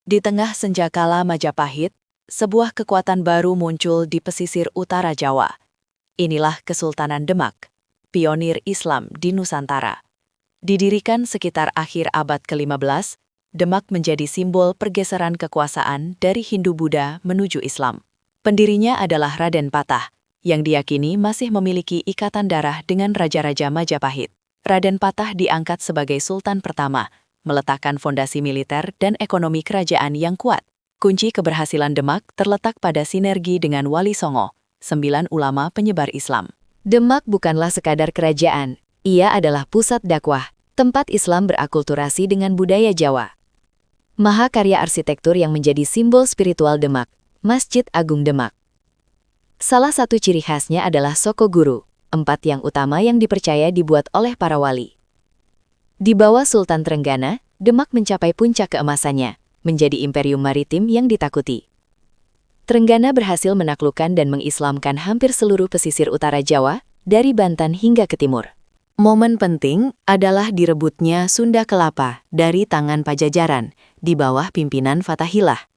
Di tengah senjakala Majapahit, sebuah kekuatan baru muncul di pesisir utara Jawa. Inilah Kesultanan Demak, pionir Islam di Nusantara. Didirikan sekitar akhir abad ke-15, Demak menjadi simbol pergeseran kekuasaan dari Hindu-Buddha menuju Islam. Pendirinya adalah Raden Patah, yang diyakini masih memiliki ikatan darah dengan Raja-Raja Majapahit. Raden Patah diangkat sebagai Sultan pertama, meletakkan fondasi militer dan ekonomi kerajaan yang kuat. Kunci keberhasilan Demak terletak pada sinergi dengan Wali Songo, 9 ulama penyebar Islam. Demak bukanlah sekadar kerajaan, ia adalah pusat dakwah, tempat Islam berakulturasi dengan budaya Jawa. Mahakarya arsitektur yang menjadi simbol spiritual Demak, Masjid Agung Demak. Salah satu ciri khasnya adalah Soko Guru, 4 yang utama yang dipercaya dibuat oleh para wali. Di bawah Sultan Trenggana, Demak mencapai puncak keemasannya, menjadi imperium maritim yang ditakuti. Trenggana berhasil menaklukkan dan mengislamkan hampir seluruh pesisir utara Jawa, dari Banten hingga ke timur. Momen penting adalah direbutnya Sunda Kelapa dari tangan Pajajaran, di bawah pimpinan Fatahillah.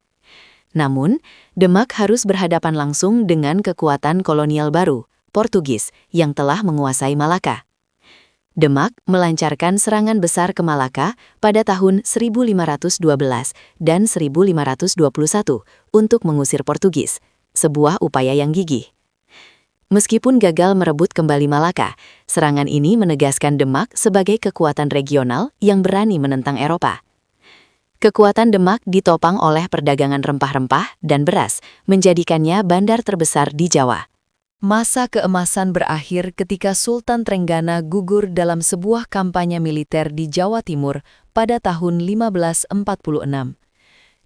Namun, Demak harus berhadapan langsung dengan kekuatan kolonial baru, Portugis, yang telah menguasai Malaka. Demak melancarkan serangan besar ke Malaka pada tahun 1512 dan 1521 untuk mengusir Portugis, sebuah upaya yang gigih. Meskipun gagal merebut kembali Malaka, serangan ini menegaskan Demak sebagai kekuatan regional yang berani menentang Eropa. Kekuatan Demak ditopang oleh perdagangan rempah-rempah dan beras, menjadikannya bandar terbesar di Jawa. Masa keemasan berakhir ketika Sultan Trenggana gugur dalam sebuah kampanye militer di Jawa Timur pada tahun 1546.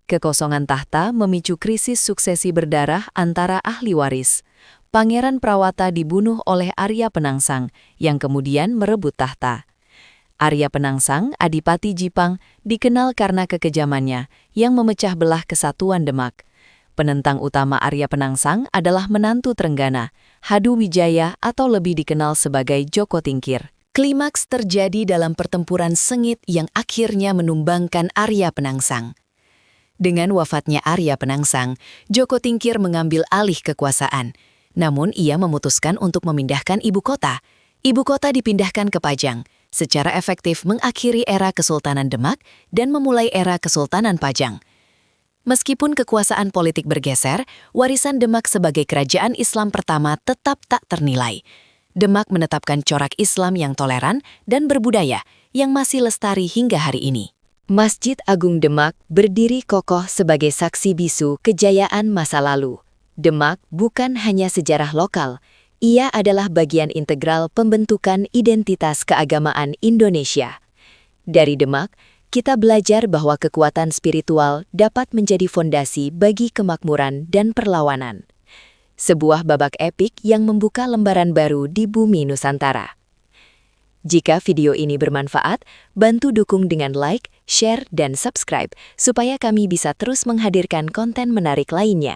Kekosongan tahta memicu krisis suksesi berdarah antara ahli waris. Pangeran Prawata dibunuh oleh Arya Penangsang, yang kemudian merebut tahta. Arya Penangsang, Adipati Jipang, dikenal karena kekejamannya yang memecah belah kesatuan Demak. Penentang utama Arya Penangsang adalah menantu Trenggana, Hadu Wijaya atau lebih dikenal sebagai Joko Tingkir. Klimaks terjadi dalam pertempuran sengit yang akhirnya menumbangkan Arya Penangsang. Dengan wafatnya Arya Penangsang, Joko Tingkir mengambil alih kekuasaan. Namun ia memutuskan untuk memindahkan ibu kota. Ibu kota dipindahkan ke Pajang, secara efektif mengakhiri era Kesultanan Demak dan memulai era Kesultanan Pajang. Meskipun kekuasaan politik bergeser, warisan Demak sebagai kerajaan Islam pertama tetap tak ternilai. Demak menetapkan corak Islam yang toleran dan berbudaya yang masih lestari hingga hari ini. Masjid Agung Demak berdiri kokoh sebagai saksi bisu kejayaan masa lalu. Demak bukan hanya sejarah lokal, ia adalah bagian integral pembentukan identitas keagamaan Indonesia. Dari Demak, kita belajar bahwa kekuatan spiritual dapat menjadi fondasi bagi kemakmuran dan perlawanan. Sebuah babak epik yang membuka lembaran baru di bumi Nusantara. Jika video ini bermanfaat, bantu dukung dengan like, share, dan subscribe supaya kami bisa terus menghadirkan konten menarik lainnya.